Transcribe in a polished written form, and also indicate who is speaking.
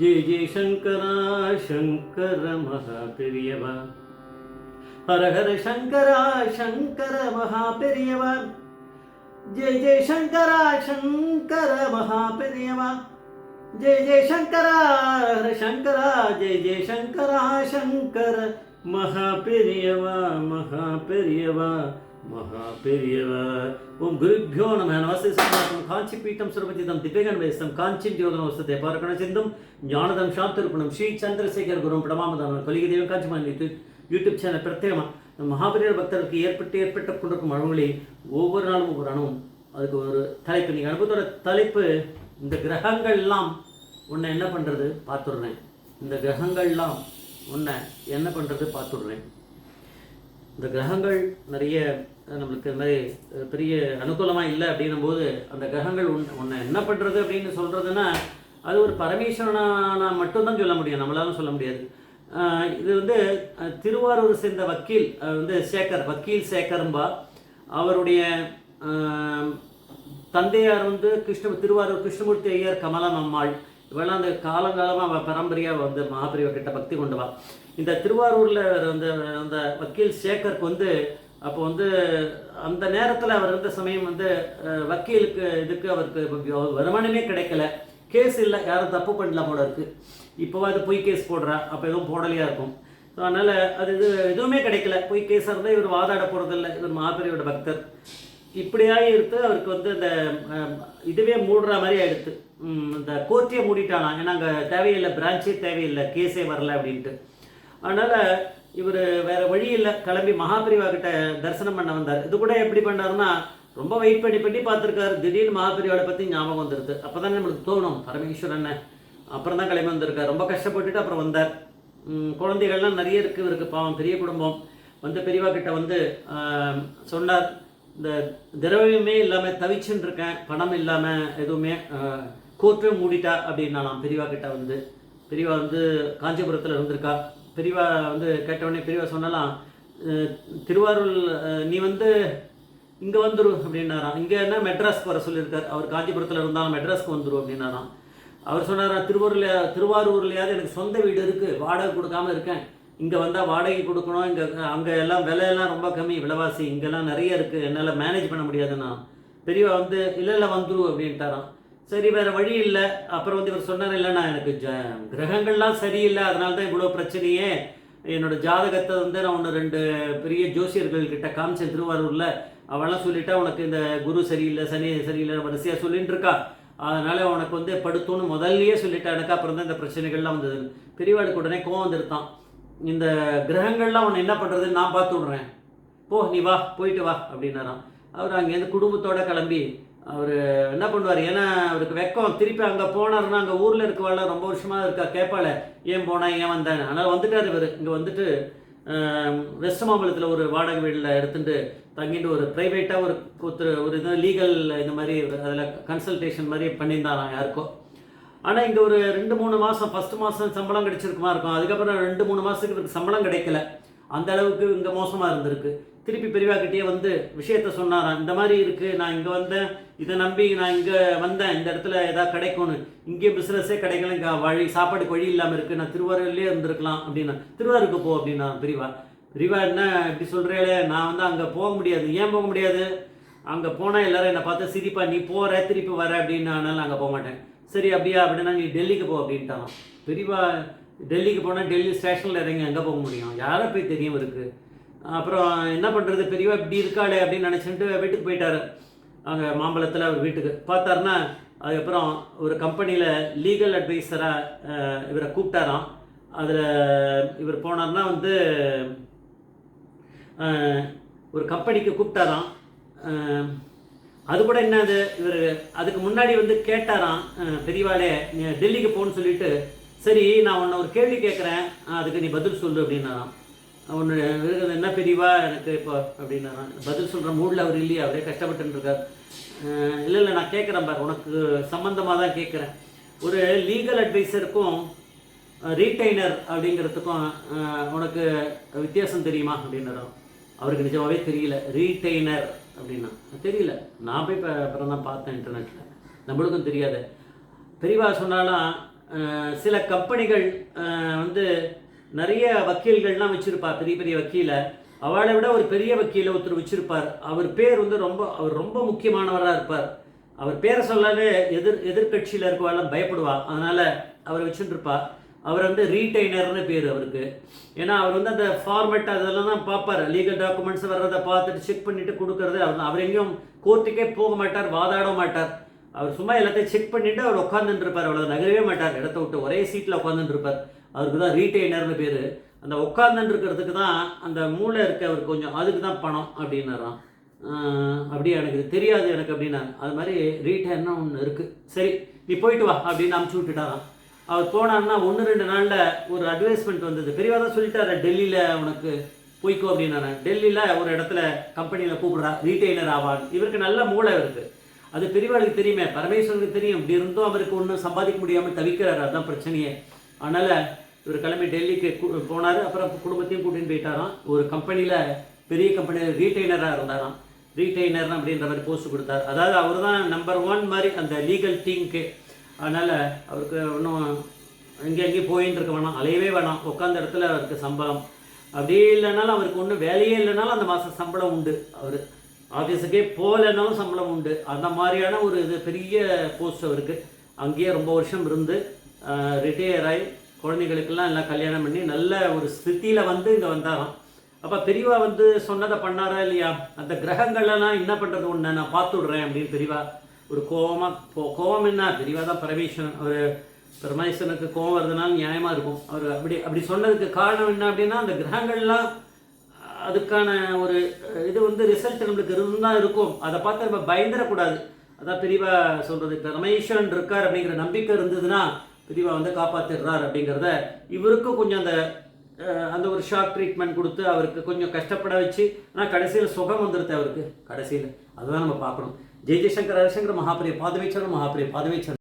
Speaker 1: ஜெய ஜெய சங்கரா சங்கர மகா பெரியவா. ஹர ஹர சங்கரா சங்கர மகா பெரியவா. ஜெய ஜெய சங்கரா சங்கர மகா பெரியவா. ஜெய ஜெய சங்கரா ஹர சங்கரா ஜெய ஜெய சங்கரா சங்கர மகா பெரியவா மகா பெரியவா மகா பெரியவா. ஓம் குருभ्यो நமः. நமஸ்தே சுப்ரபாதம். காஞ்சி பீட்டம் சுரபதிதம் திவ்யகண வேஸ்தம் காஞ்சி யோகன வஸ்தே பார்க்கண சிந்தும் ஞானதம் சாந்தரூபணம் ஸ்ரீ சந்திரசேகர் குரும் பிரமாமதான கலிக தெய்வம் காஞ்சி மாநில யூடியூப் சேனல் பிரத்யேகமாக மகாபெரிய பக்தர்களுக்கு ஏற்பட்டு கொண்டிருக்கும் அனுபவங்களை ஒவ்வொரு நாளும் ஒவ்வொரு அனுபவம். அதுக்கு ஒரு தலைப்பு, நீங்கள் அனுபவத்தோட தலைப்பு இந்த கிரகங்கள்லாம் உன்னை என்ன பண்ணுறது பார்த்துடுறேன். இந்த கிரகங்கள்லாம் உன்னை என்ன பண்ணுறது பார்த்துடுறேன். இந்த கிரகங்கள் நிறைய நம்மளுக்கு இந்த மாதிரி பெரிய அனுகூலமாக இல்லை அப்படின்னும் போது அந்த கிரகங்கள் உன்னை என்ன பண்ணுறது அப்படின்னு சொல்கிறதுன்னா அது ஒரு பரமேஸ்வரனா மட்டும்தான் சொல்ல முடியும், நம்மளாலும் சொல்ல முடியாது. இது வந்து திருவாரூர் சேர்ந்த வக்கீல் சேகர், வக்கீல் சேகர்ம்பா. அவருடைய தந்தையார் திருவாரூர் கிருஷ்ணமூர்த்தி ஐயர், கமலம் அம்மாள். இவெல்லாம் அந்த காலங்காலமாக பரம்பரையாக மகாபிரிவா கிட்ட பக்தி கொண்டுவா. இந்த திருவாரூரில் அந்த வக்கீல் சேகருக்கு அப்போ அந்த நேரத்தில் அவர் இருந்த சமயம் வக்கீலுக்கு அவருக்கு வருமானமே கிடைக்கல. கேஸ் இல்லை, யாரும் தப்பு பண்ணல போல இருக்குது. இப்போ அது பொய் கேஸ் போடுறா, அப்போ எதுவும் போடலையாக இருக்கும். ஸோ அதனால் அது எதுவுமே கிடைக்கல. பொய் கேஸாக இருந்தால் இவர் வாதாட போகிறதில்ல, இவர் மகாபெரியோட பக்தர். இப்படியாக இருந்து அவருக்கு இந்த இதுவே மூடுற மாதிரி ஆகிடுது. இந்த கோர்ட்டையே மூடிட்டானா, ஏன்னா அங்கே தேவையில்லை, பிரான்ச்சே தேவையில்லை, கேஸே வரல அப்படின்ட்டு. அதனால் இவர் வேறு வழி இல்லை, கிளம்பி மகாபெரிவா கிட்ட தரிசனம் பண்ண வந்தார். இது கூட எப்படி பண்ணாருன்னா, ரொம்ப வெயிட் பண்ணி பார்த்துருக்காரு. திடீர்னு மகாபெரிவாவை பற்றி ஞாபகம் வந்துடுது. அப்போ தான் நம்மளுக்கு தோணும் பரமேஸ்வரன். அப்புறம் தான் கிளம்பி வந்திருக்கார். ரொம்ப கஷ்டப்பட்டுட்டு அப்புறம் வந்தார். குழந்தைகள்லாம் நிறைய இருக்குது இவருக்கு, பாவம் பெரிய குடும்பம். பெரியவா கிட்ட சொன்னார், இந்த திரவியமே இல்லாமல் தவிச்சுன்னு இருக்கேன், பணம் இல்லாமல் எதுவுமே, கோர்ட்டே மூடிட்டா அப்படின்னாலாம் பெரியவா கிட்ட. பெரியவா காஞ்சிபுரத்தில் இருந்திருக்கா. பெரியவா கேட்டவுடனே பெரியவா சொன்னாலாம், திருவாரூர் நீ இங்கே வந்துரு அப்படின்னாராம். இங்கே என்ன மெட்ராஸ்க்கு வர சொல்லியிருக்கார். அவர் காஞ்சிபுரத்தில் இருந்தாலும் மெட்ராஸ்க்கு வந்துடும் அப்படின்னாராம். அவர் சொன்னாராம், திருவாரூர்லையாவது எனக்கு சொந்த வீடு இருக்குது, வாடகை கொடுக்காமல் இருக்கேன், இங்கே வந்தால் வாடகை கொடுக்கணும், அங்கே எல்லாம் விலையெல்லாம் ரொம்ப கம்மி, விலைவாசி இங்கெல்லாம் நிறைய இருக்குது, என்னால் மேனேஜ் பண்ண முடியாதுண்ணா. பெரியவா இல்லை வந்துரு அப்படின்ட்டாராம். சரி, வேறு வழி இல்லை. அப்புறம் இவர் சொன்னார், இல்லைண்ணா எனக்கு கிரகங்கள்லாம் சரியில்லை, அதனால தான் இவ்வளோ பிரச்சனையே. என்னோடய ஜாதகத்தை நான் 2 பெரிய ஜோசியர்கள் கிட்ட காமிச்சேன் திருவாரூரில். அவெல்லாம் சொல்லிட்டா உனக்கு இந்த குரு சரியில்லை, சனி சரியில்லை வரிசையாக சொல்லிட்டு இருக்கா, அதனால் உனக்கு படுத்தோன்னு முதல்லையே சொல்லிட்டா எனக்கு. அப்புறம் தான் இந்த பிரச்சனைகள்லாம் வந்தது. பெரியவாளுக்கு உடனே கோவம் வந்துருத்தான். இந்த கிரகங்கள்லாம் உன்னை என்ன பண்ணுறதுன்னு நான் பார்த்து விட்றேன், போ நீ வா, போயிட்டு வா அப்படின்னாராம். அவர் அங்கேருந்து குடும்பத்தோடு கிளம்பி அவர் என்ன பண்ணுவார், ஏன்னா அவருக்கு வெக்கம். திருப்பி அங்கே போனார்னா அங்கே ஊரில் இருக்கவாள் ரொம்ப வருஷமாக இருக்கா, கேட்பாள் ஏன் போனால் ஏன் வந்தேன். அதனால் வந்துட்டார் இவர். இங்கே வெஸ்ட் மாம்பலத்தில் ஒரு வாடகை வீட்டில் எடுத்துட்டு தங்கிட்டு ஒரு ப்ரைவேட்டாக ஒரு இது லீகல் இந்த மாதிரி அதில் கன்சல்டேஷன் மாதிரி பண்ணியிருந்தாராம் யாருக்கோ. ஆனால் இங்கே ஒரு 2-3 மாதம், ஃபஸ்ட்டு மாதம் சம்பளம் கிடைச்சிருக்குமா இருக்கும். அதுக்கப்புறம் 2-3 மாதத்துக்கு இவருக்கு சம்பளம் கிடைக்கல. அந்த அளவுக்கு இங்கே மோசமாக இருந்திருக்கு. திருப்பி பெரியவாக்கிட்டே விஷயத்த சொன்னாராம், இந்த மாதிரி இருக்குது, நான் இங்கே வந்தேன், இதை நம்பி நான் இங்கே வந்தேன், இந்த இடத்துல எதாவது கிடைக்கும்னு. இங்கேயே பிஸ்னஸே கிடைக்கல, இங்கே சாப்பாடுக்கு வழி இல்லாமல் இருக்குது, நான் திருவாரூர்லேயே இருந்திருக்கலாம் அப்படின்னா. திருவாரூருக்கு போ அப்படின்னா பெரியவா என்ன இப்படி சொல்கிறேளே, நான் அங்கே போக முடியாது. ஏன் போக முடியாது, அங்கே போனால் எல்லோரும் என்னை பார்த்து சிரிப்பா, நீ போகிற திருப்பி வர அப்படின்னு. அதனால் அங்கே போக மாட்டேன். சரி அப்படியா அப்படின்னா நீ டெல்லிக்கு போ அப்படின்ட்டாலாம். பெரியவா டெல்லிக்கு போனால் டெல்லி ஸ்டேஷனில் இறங்கி எங்கே போக முடியும், யாரை போய் தெரியும் இருக்குது. அப்புறம் என்ன பண்ணுறது, பெரியவா இப்படி இருக்காளே அப்படின்னு நினச்சிட்டு வீட்டுக்கு போயிட்டார். அங்கே மாம்பழத்தில் அவர் வீட்டுக்கு பார்த்தாருன்னா, அதுக்கப்புறம் ஒரு கம்பெனியில் லீகல் அட்வைஸராக இவரை கூப்பிட்டாராம். அதில் இவர் போனார்னா ஒரு கம்பெனிக்கு கூப்பிட்டாராம். அது கூட என்னது, இவர் அதுக்கு முன்னாடி கேட்டாராம் பெரியவாளே, நீ டெல்லிக்கு போகணுன்னு சொல்லிட்டு, சரி நான் உன்னை ஒரு கேள்வி கேட்குறேன், அதுக்கு நீ பதில் சொல்லு அப்படின்னாராம். ஒன்று என்ன பெரியவா எனக்கு இப்போ அப்படின்னாராம். பதில் சொல்கிற மூடில் அவர் இல்லையா, அவரே கஷ்டப்பட்டுருக்கார். இல்லை நான் கேட்குறேன் பாரு, உனக்கு சம்மந்தமாக தான் கேட்குறேன். ஒரு லீகல் அட்வைஸருக்கும் ரீட்டைனர் அப்படிங்கிறதுக்கும் உனக்கு வித்தியாசம் தெரியுமா அப்படின்னாராம். அவருக்கு நிஜமாகவே தெரியல. ரீட்டைனர் அப்படின்னா தெரியல. நான் போய் அப்புறம் தான் பார்த்தேன் இன்டர்நெட்டில், நம்மளுக்கும் தெரியாது. பெரியவா சொன்னாலாம் சில கம்பெனிகள் வந்து நிறைய வக்கீல்கள்லாம் வச்சுருப்பா, பெரிய பெரிய வக்கீலை. அவளை விட ஒரு பெரிய வக்கீலை ஒருத்தர் வச்சுருப்பார். அவர் பேர் வந்து அவர் ரொம்ப முக்கியமானவராக இருப்பார். அவர் பேரை சொல்லாலே எதிர்கட்சியில் இருக்கவாலாம் பயப்படுவா. அதனால் அவர் வச்சுட்டுருப்பா. அவர் வந்து ரீட்டைனர்னு பேர் அவருக்கு. ஏன்னா அவர் வந்து அந்த ஃபார்மேட் அதெல்லாம் தான் பார்ப்பார். லீகல் டாக்குமெண்ட்ஸ் வர்றதை பார்த்துட்டு செக் பண்ணிவிட்டு கொடுக்குறது அவர் எங்கேயும் கோர்ட்டுக்கே போக மாட்டார், வாதாட மாட்டார். அவர் சும்மா எல்லாத்தையும் செக் பண்ணிவிட்டு அவர் உட்காந்துட்டுருப்பார். அவ்வளோ நகரவே மாட்டார், இடத்த விட்டு ஒரே சீட்டில் உட்காந்துட்டுருப்பார். அவருக்கு தான் ரீட்டைனர்னு பேர். அந்த உட்காந்துருக்கிறதுக்கு தான் அந்த மூளை இருக்க அவருக்கு கொஞ்சம், அதுக்கு தான் பணம் அப்படின்னாராம். அப்படியே எனக்கு தெரியாது எனக்கு அப்படின்னா. அது மாதிரி ரீட்டைர்னா ஒன்று இருக்குது. சரி நீ போயிட்டு வா அப்படின்னு அமுச்சு விட்டுட்டாராம். அவர் போனான்னா 1-2 நாளில் ஒரு அட்வைஸ்மெண்ட் வந்தது. பெரியவா தான் சொல்லிட்டாரு, டெல்லியில் உனக்கு போய்க்கோ அப்படின்னாரு. டெல்லியில் ஒரு இடத்துல கம்பெனியில் கூப்பிட்றா, ரீட்டைனர் ஆவான். இவருக்கு நல்ல மூளை இருக்குது. அது பெரியவாளுக்கு தெரியுமே, பரமேஸ்வரனுக்கு தெரியும். இப்படி இருந்தும் அவருக்கு ஒன்றும் சம்பாதிக்க முடியாமல் தவிக்கிறாரு, அதுதான் பிரச்சனையே. அதனால் இவர் கிளம்பி டெல்லிக்கு போனார். அப்புறம் குடும்பத்தையும் கூட்டின்னு போயிட்டாராம். ஒரு கம்பெனியில், பெரிய கம்பெனியில் ரீட்டைனராக இருந்தாராம். ரீட்டைனர் அப்படின்ற மாதிரி போஸ்ட் கொடுத்தார். அதாவது அவர் தான் நம்பர் 1 மாதிரி அந்த லீகல் டீமுக்கு. அதனால் அவருக்கு இன்னும் எங்கேயும் போயின்னு இருக்க வேணாம், அலையவே வேணாம். உட்காந்த இடத்துல அவருக்கு சம்பளம். அப்படியே இல்லைனாலும் அவருக்கு ஒன்றும் வேலையே இல்லைனாலும் அந்த மாதம் சம்பளம் உண்டு. அவர் ஆஃபீஸுக்கே போகலைன்னாலும் சம்பளம் உண்டு. அந்த மாதிரியான ஒரு இது பெரிய போஸ்ட் அவருக்கு. அங்கேயே ரொம்ப வருஷம் இருந்து ரிட்டையர் ஆகி குழந்தைகளுக்கெல்லாம் எல்லாம் கல்யாணம் பண்ணி நல்ல ஒரு ஸ்திதியில் வந்து இங்கே வந்தாராம். அப்போ பெரியவா வந்து சொன்னதை பண்ணாரா இல்லையா? அந்த கிரகங்கள்லாம் என்ன பண்ணுறது, ஒன்று நான் பார்த்து விட்றேன் அப்படின்னு பெரியவா ஒரு கோவம் என்ன, பெரியவா தான் பரமேஸ்வரன். அவர் பரமேஸ்வரனுக்கு கோவம் வருதுனால நியாயமாக இருக்கும். அவர் அப்படி சொன்னதுக்கு காரணம் என்ன அப்படின்னா, அந்த கிரகங்கள்லாம் அதுக்கான ஒரு இது வந்து ரிசல்ட் நம்மளுக்கு இருந்தால் இருக்கும். அதை பார்த்து நம்ம பயந்துடக்கூடாது. அதான் பெரியவா சொல்கிறது, பரமேஸ்வரன் இருக்கார் அப்படிங்கிற நம்பிக்கை இருந்ததுன்னா பெரியவா வந்து காப்பாற்றிடுறார் அப்படிங்கிறத. இவருக்கும் கொஞ்சம் அந்த ஒரு ஷாக் ட்ரீட்மெண்ட் கொடுத்து அவருக்கு கொஞ்சம் கஷ்டப்பட வச்சு, ஆனால் கடைசியில் சுகம் வந்துடுது அவருக்கு கடைசியில். அதுதான் நம்ம பார்க்கணும். ஜெய் ஜெய்சங்கர் ஹரிசங்கர் மகாபிரிய பாதவேச்சரம், மகாபிரிய பாதவேச்சரம்.